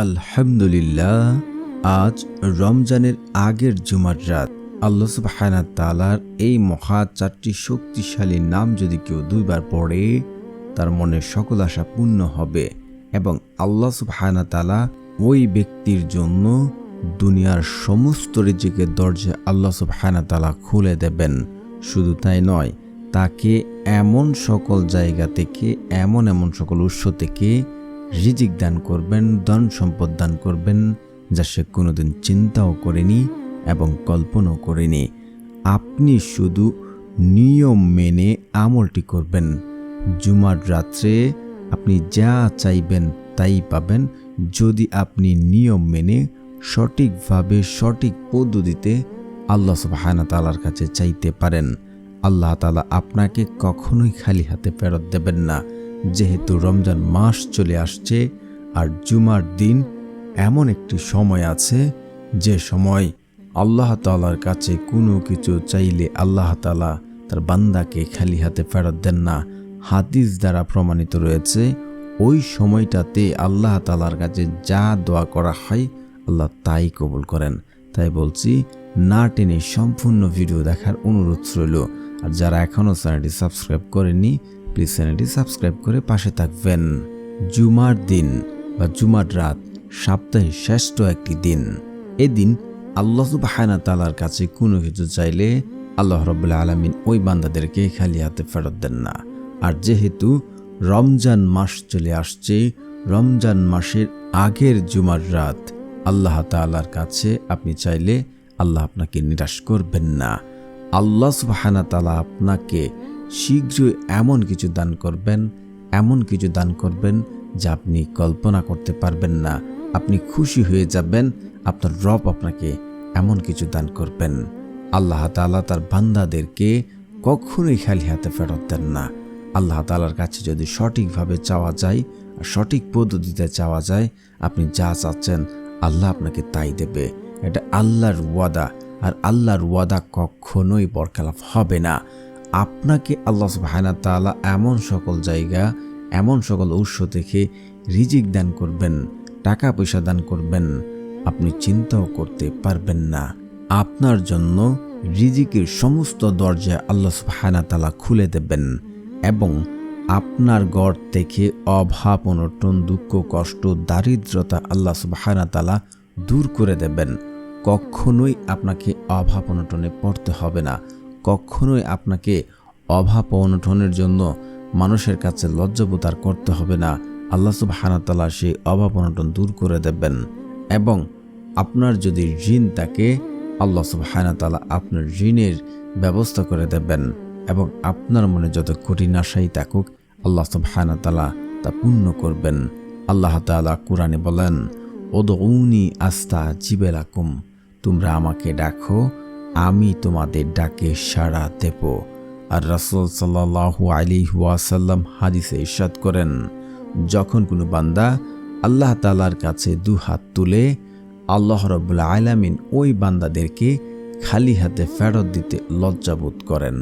আলহামদুলিল্লাহ। আজ রমজানের আগের জুমার রাত। আল্লাহ সুবহানাহু ওয়া তাআলার এই মহা চারটি শক্তিশালী নাম যদি কেউ দুইবার পড়ে, তার মনের সকল আশা পূর্ণ হবে এবং আল্লাহ সুবহানাহু ওয়া তাআলা ওই ব্যক্তির জন্য দুনিয়ার সমস্ত রিজিকের দরজা আল্লাহ সুবহানাহু ওয়া তাআলা খুলে দেবেন। শুধু তাই নয়, তাকে এমন সকল জায়গা থেকে এমন সকল উৎস থেকে রিজিক দান করবেন, ধন সম্পদ দান করবেন, যা সে কোনোদিন চিন্তাও করেনি এবং কল্পনাও করেনি। আপনি শুধু নিয়ম মেনে আমলটি করবেন। জুমার রাত্রে আপনি যা চাইবেন তাই পাবেন, যদি আপনি নিয়ম মেনে সঠিকভাবে সঠিক পদ্ধতিতে আল্লাহ সুবহানাহু ওয়া তাআলার কাছে চাইতে পারেন। আল্লাহ তাআলা আপনাকে কখনোই খালি হাতে ফেরত দেবেন না। যেহেতু রমজান মাস চলে আসছে আর জুমার দিন এমন একটি সময় আছে যে সময় আল্লাহ তাআলার কাছে কোনো কিছু চাইলে আল্লাহ তাআলা তার বান্দাকে খালি হাতে ফেরত দেন না। হাদিস দ্বারা প্রমাণিত রয়েছে, ওই সময়টাতে আল্লাহ তাআলার কাছে যা দোয়া করা হয় আল্লাহ তাই কবুল করেন। তাই বলছি, না টেনে সম্পূর্ণ ভিডিও দেখার অনুরোধ রইল। আর যারা এখনও চ্যানেলটি সাবস্ক্রাইব করেননি, প্লিজ চ্যানেলটি সাবস্ক্রাইব করে পাশে থাকবেন। জুমার দিন বা জুমার রাত সপ্তাহের শ্রেষ্ঠ একটি দিন। এদিন আল্লাহ সুবহানাহু ওয়া তাআলার কাছে কোনো কিছু চাইলে আল্লাহ রাব্বুল আলামিন ওই বান্দাদেরকে খালি হাতে ফেরত দেন না। আর যেহেতু রমজান মাস চলে আসছে, রমজান মাসের আগের জুমার রাত আল্লাহ তাআলার কাছে আপনি চাইলে আল্লাহ আপনাকে নিরাশ করবেন না। আল্লাহ সুবহানাহু ওয়া তাআলা আপনাকে শীঘ্রই এমন কিছু দান করবেন, এমন কিছু দান করবেন যা আপনি কল্পনা করতে পারবেন না। আপনি খুশি হয়ে যাবেন, আপনার রব আপনাকে এমন কিছু দান করবেন। আল্লাহ তাআলা তার বান্দাদেরকে কখনোই খালি হাতে ফেরত দেন না। আল্লাহ তাআলার কাছে যদি সঠিকভাবে চাওয়া যায় আর সঠিক পদ্ধতিতে চাওয়া যায়, আপনি যা চাচ্ছেন আল্লাহ আপনাকে তাই দেবে। এটা আল্লাহর ওয়াদা, আর আল্লাহর ওয়াদা কখনোই বরখেলাফ হবে না। আপনাকে আল্লাহ সুবহানাহু ওয়া তাআলা এমন সকল জায়গা, এমন সকল উৎস থেকে রিজিক দান করবেন, টাকা পয়সা দান করবেন, আপনি চিন্তাও করতে পারবেন না। আপনার জন্য রিজিকের সমস্ত দরজা আল্লাহ সুবহানাহু ওয়া তাআলা খুলে দেবেন এবং আপনার ঘর থেকে অভাব, অনটন, দুঃখ, কষ্ট, দারিদ্রতা আল্লাহ সুবহানাহু ওয়া তাআলা দূর করে দেবেন। কখনোই আপনাকে অভাব অনটনে পড়তে হবে না। কখনোই আপনাকে অভাব অনটনের জন্য মানুষের কাছে লজ্জাবোধ আর করতে হবে না। আল্লাহ সুবহানাহু ওয়া তাআলা সেই অভাব অনটন দূর করে দেবেন এবং আপনার যদি ঋণ থাকে, আল্লাহ সুবহানাহু ওয়া তাআলা আপনার ঋণের ব্যবস্থা করে দেবেন এবং আপনার মনে যত কঠিন আশাই থাকুক আল্লাহ সুবহানাহু ওয়া তাআলা তা পূর্ণ করবেন। আল্লাহ তাআলা কোরআনে বলেন, উদউনি আস্তাজিব লাকুম, তোমরা আমাকে ডাকো, আমি তোমাদের ডাকে সাড়া দেব। আর রাসূল সাল্লাল্লাহু আলাইহি ওয়াসাল্লাম হাদিসে ইরশাদ করেন, যখন কোনো বান্দা আল্লাহ তাআলার কাছে দুহাত তুলে, আল্লাহ রাব্বুল আলামিন ওই বান্দাদেরকে খালি হাতে ফেরত দিতে লজ্জাবোধ করেন।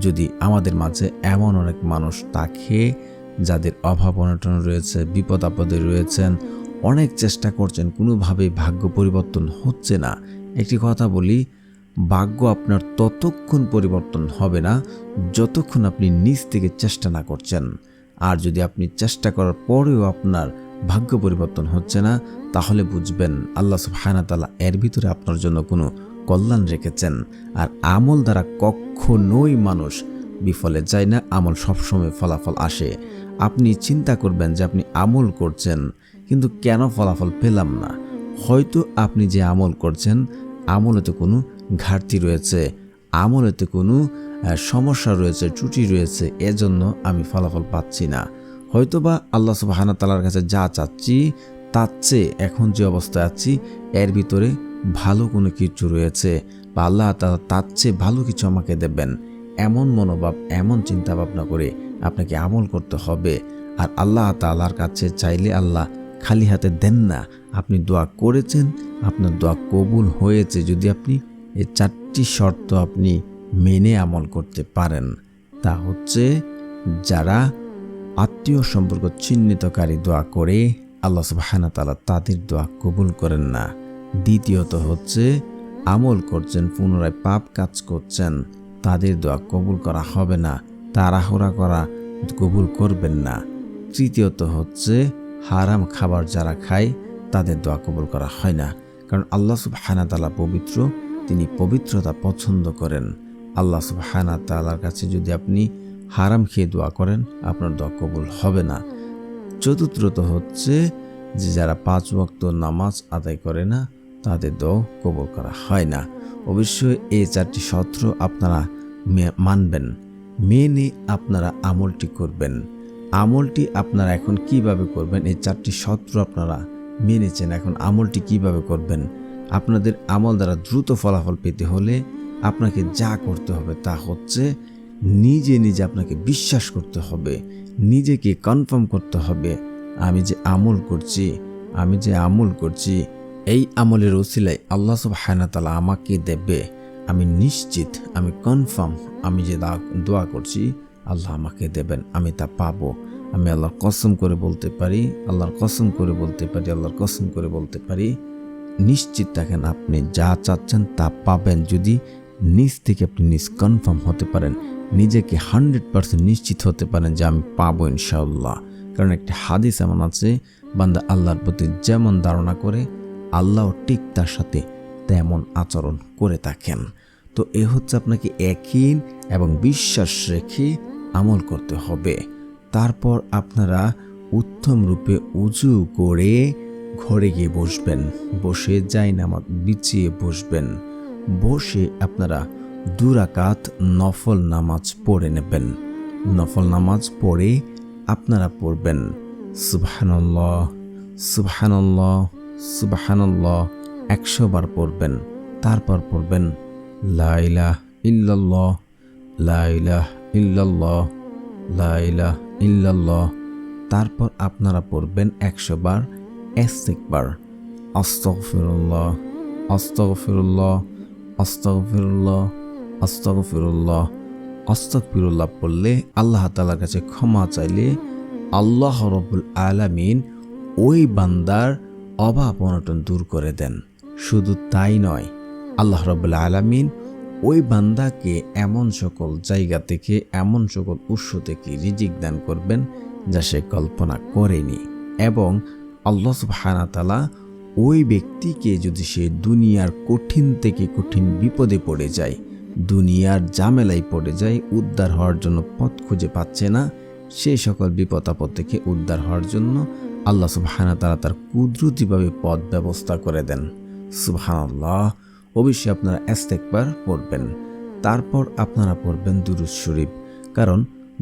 যদি আমাদের মাঝে এমন অনেক মানুষ থাকে যাদের অভাব অনটন রয়েছে, বিপদ আপদে রয়েছেন, অনেক চেষ্টা করছেন, কোনোভাবেই ভাগ্য পরিবর্তন হচ্ছে না। একটি কথা বলি, ভাগ্য আপনার ততক্ষণ পরিবর্তন হবে না যতক্ষণ আপনি নিজ থেকে চেষ্টা না করছেন। আর যদি আপনি চেষ্টা করার পরেও আপনার ভাগ্য পরিবর্তন হচ্ছে না, তাহলে বুঝবেন আল্লাহ সুবহানাহু ওয়া তাআলা এর ভিতরে আপনার জন্য কোনো কল্যাণ রেখেছেন। আর আমল দ্বারা কখনোই মানুষ বিফলে যায় না, আমল সবসময় ফলাফল আসে। আপনি চিন্তা করবেন যে আপনি আমল করছেন কিন্তু কেন ফলাফল পেলাম না। হয়তো আপনি যে আমল করছেন আমলেতে কোনো ঘাটতি রয়েছে, আমলেতে কোনো সমস্যা রয়েছে, ত্রুটি রয়েছে, এজন্য আমি ফলাফল পাচ্ছি না। হয়তোবা আল্লাহ সুবহানাহু ওয়া তাআলার কাছে যা চাচ্ছি তার চেয়ে এখন যে অবস্থায় আছি এর ভিতরে ভালো কোনো কিছু রয়েছে, বা আল্লাহ তাআলা তার চেয়ে ভালো কিছু আমাকে দেবেন। এমন মনোভাব, এমন চিন্তা ভাবনা করে আপনাকে আমল করতে হবে। আর আল্লাহ তাআলার কাছে চাইলে আল্লাহ খালি হাতে দেন না। আপনি দোয়া করেছেন, আপনার দোয়া কবুল হয়েছে যদি আপনি এই চারটি শর্ত আপনি মেনে আমল করতে পারেন। তা হচ্ছে, যারা আত্মীয় সম্পর্ক চিহ্নিতকারী দোয়া করে, আল্লাহ সুবহানাহু ওয়া তাআলা তাদের দোয়া কবুল করেন না। দ্বিতীয়ত হচ্ছে আমল করছেন, পুনরায় পাপ কাজ করছেন, তাদের দোয়া কবুল করা হবে না, তাড়াহুড়া করা কবুল করবেন না। তৃতীয়ত হচ্ছে হারাম খাবার যারা খায় তাদের দোয়া কবুল করা হয় না, কারণ আল্লাহ সুবহানাহু ওয়া তাআলা পবিত্র, তিনি পবিত্রতা পছন্দ করেন। আল্লাহ সুবহানাহু ওয়া তাআলার কাছে যদি আপনি হারাম খেয়ে দোয়া করেন, আপনার দোয়া কবুল হবে না। চতুর্থত হচ্ছে যে যারা 5 ওয়াক্ত নামাজ আদায় করে না, তাদের দোয়া কবুল করা হয় না। অবশ্যই এই 4টি শর্ত আপনারা মানবেন, মেনে আপনারা আমলটি করবেন। আমলটি আপনারা এখন কিভাবে করবেন? এই 4টি শর্ত আপনারা মেনেছেন, এখন আমলটি কিভাবে করবেন? আপনাদের আমল দ্বারা দ্রুত ফলাফল পেতে হলে আপনাকে যা করতে হবে তা হচ্ছে নিজে নিজে আপনাকে বিশ্বাস করতে হবে, নিজেকে কনফার্ম করতে হবে, আমি যে আমল করছি এই আমলের ওসিলায় আল্লাহ সুবহানাহু ওয়া তাআলা আমাকে দেবে। আমি নিশ্চিত, আমি কনফার্ম, আমি যে দোয়া করছি আল্লাহ আমাকে দেবেন, আমি তা পাবো। আমি আল্লাহর কসম করে বলতে পারি, নিশ্চিত থাকেন আপনি যা চাচ্ছেন তা পাবেন, যদি নিজ থেকে আপনি কনফার্ম হতে পারেন, নিজেকে 100% নিশ্চিত হতে পারেন যে আমি পাবো ইনশাআল্লাহ। কারণ একটা হাদিস এমন আছে, বান্দা আল্লাহর প্রতি যেমন ধারণা করে আল্লাহ ঠিক তার সাথে তেমন আচরণ করে থাকেন। তো এ হচ্ছে আপনাকে ইয়াকিন এবং বিশ্বাস রেখে আমল করতে হবে। তারপর আপনারা উত্তম রূপে উযু করে ঘরে গিয়ে বসবেন, বসে জায়নামাজ বিছিয়ে বসবেন, বসে আপনারা 2 রাকাত নফল নামাজ পড়ে নেবেন। নফল নামাজ পড়ে আপনারা পড়বেন সুবহানাল্লাহ সুবহানাল্লাহ সুবহানাল্লাহ 100 বার পড়বেন। তারপর পড়বেন লা ইলাহা ইল্লাল্লাহ লা ইলাহা ইল্লাল্লাহ লা ইলাহা ইল্লাল্লাহ। তারপর আপনারা পড়বেন 100 বার ইস্তিগফার, আস্তাগফিরুল্লাহ আস্তাগফিরুল্লাহ আস্তাগফিরুল্লাহ আস্তাগফিরুল্লাহ আস্তাগফিরুল্লাহ পড়লে, আল্লাহ তাআলার কাছে ক্ষমা চাইলে আল্লাহ রাব্বুল আলামিন ওই বান্দার অভাব অনটন দূর করে দেন। শুধু তাই নয়, আল্লাহ রাব্বুল আলামিন ওই বান্দাকে এমন সকল জায়গা থেকে, এমন সকল উৎস থেকে রিজিক দান করবেন যা সে কল্পনা করেনি। এবং আল্লাহ সুবহানাহু ওয়া তাআলা ওই ব্যক্তিকে, যদি সে দুনিয়ার কঠিন থেকে কঠিন বিপদে পড়ে যায়, দুনিয়ার ঝামেলায় পড়ে যায়, উদ্ধার হওয়ার জন্য পথ খুঁজে পাচ্ছে না, সেই সকল বিপদ আপদ থেকে উদ্ধার হওয়ার জন্য আল্লাহ সুবহানাহু ওয়া তাআলা তার কুদরতিভাবে পথ ব্যবস্থা করে দেন। সুবহানাল্লাহ। অবশ্যই আপনারা ইস্তিগফার পড়বেন। তারপর আপনারা পড়বেন দুরূদ শরীফ, কারণ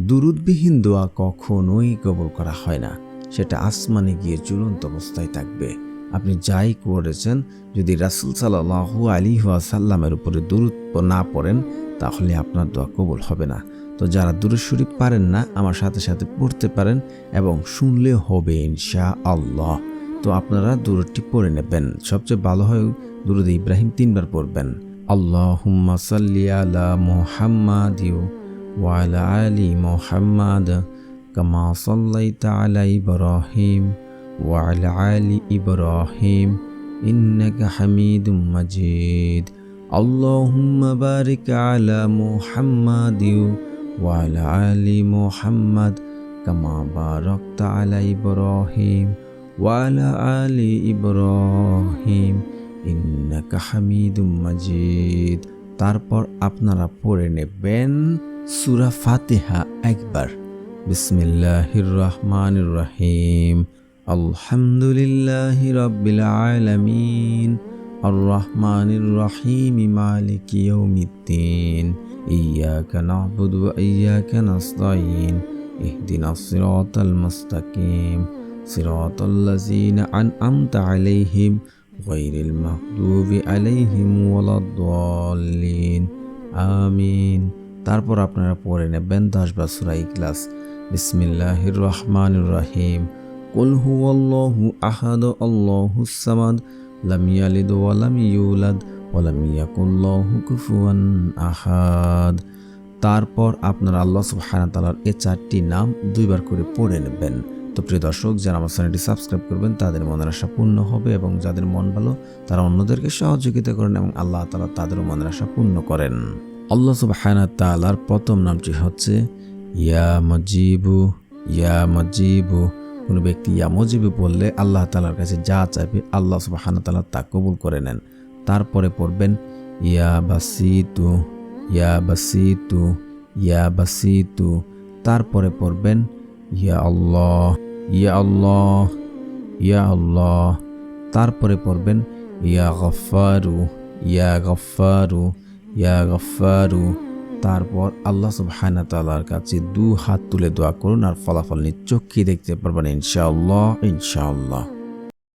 দুরূদবিহীন দোয়া কখনোই কবুল করা হয় না, সেটা আসমানে গিয়ে ঝুলন্ত অবস্থায় থাকবে। আপনি যাই করেছেন, যদি রাসূল সাল্লাল্লাহু আলাইহি ওয়াসাল্লামের উপরে দুরূদ না পড়েন, তাহলে আপনার দোয়া কবুল হবে না। তো যারা দুরূদ শরীফ পারেন না, আমার সাথে সাথে পড়তে পারেন এবং শুনলে হবে ইনশাআল্লাহ। তো আপনারা দুরূদটি পড়ে নেবেন। সবচেয়ে ভালো হয় দুরূদ ইব্রাহিম 3 বার পড়বেন। আল্লাহুম্মা সাল্লি আলা মুহাম্মাদ ওয়া আলা আলি মুহাম্মাদ কামা সাল্লাইতা আলা ইব্রাহিম ওয়া আলা আলি ইব্রাহিম ইন্নাকা হামিদুম মাজিদ। আল্লাহুম্মা বারিক আলা মুহাম্মাদ ওয়া আলা আলি মুহাম্মাদ কামা বারাকতা আলা ইব্রাহিম ওয়া আলা আলি ইব্রাহিম ইন্নাকা হামিদুম মাজিদ। তারপর আপনারা পড়ে নেবেন সূরা ফাতিহা একবার। বিসমিল্লাহির রহমানির রহিম। আলহামদুলিল্লাহি রাব্বিল আলামিন আর রহমানির রহিম মালিকি ইয়াউমিদ্দিন ইয়্যাকা না'বুদু ওয়া ইয়্যাকা নাস্তাঈন ইহদিনাস সিরাতাল মুস্তাকিম সিরাতাল লাযীনা আন'আমতা আলাইহিম গায়রিল মাগদুবি আলাইহিম ওয়ালাদ-দাল্লিন আমিন। তারপর আপনারা পড়ে নেবেন 10 বার সূরা ইখলাস। বিসমিল্লাহির রহমানির রহিম। কুল হুয়াল্লাহু আহাদ আল্লাহুস সামাদ লাম ইয়ালিদ ওয়া লাম ইউলাদ ওয়া লাম ইয়াকুল লাহু কুফুয়ান আহাদ। তারপর আপনারা আল্লাহ সুবহানাহু ওয়া তাআলার এই 4টি নাম 2 বার করে পড়ে নেবেন। তো প্রিয় দর্শক, যারা আমার চ্যানেলটি সাবস্ক্রাইব করবেন তাদের মনের আশা পূর্ণ হবে, এবং যাদের মন ভালো তারা অন্যদেরকে সহযোগিতা করেন এবং আল্লাহ তাআলা তাদেরও মনের আশা পূর্ণ করেন। আল্লাহ সুবহানাহু ওয়া তাআলার প্রথম নামটি হচ্ছে ইয়া মুজিবু। ইয়া মুজিবু, কোনো ব্যক্তি ইয়া মুজিবু বললে আল্লাহ তাআলার কাছে যা চাইবে আল্লাহ সুবহানাহু ওয়া তাআলা তা কবুল করে নেন। তারপরে পড়বেন ইয়া বাসিতু। ইয়া বাসিতু, ইয়া বাসিতু। তারপরে পড়বেন ইয়া আল্লাহ। ইয়া আল্লাহ, ইয়া আল্লাহ। তারপরে পড়বেন ইয়া গফফারু। ইয়া গফফারু, ইয়া গফফারু। তারপর আল্লাহ সুবহানাহু ওয়া তাআলার কাছে 2 হাত তুলে দোয়া করুন, আর ফলাফল নিজ চোখে দেখতে পারবেন ইনশাআল্লাহ, ইনশাআল্লাহ।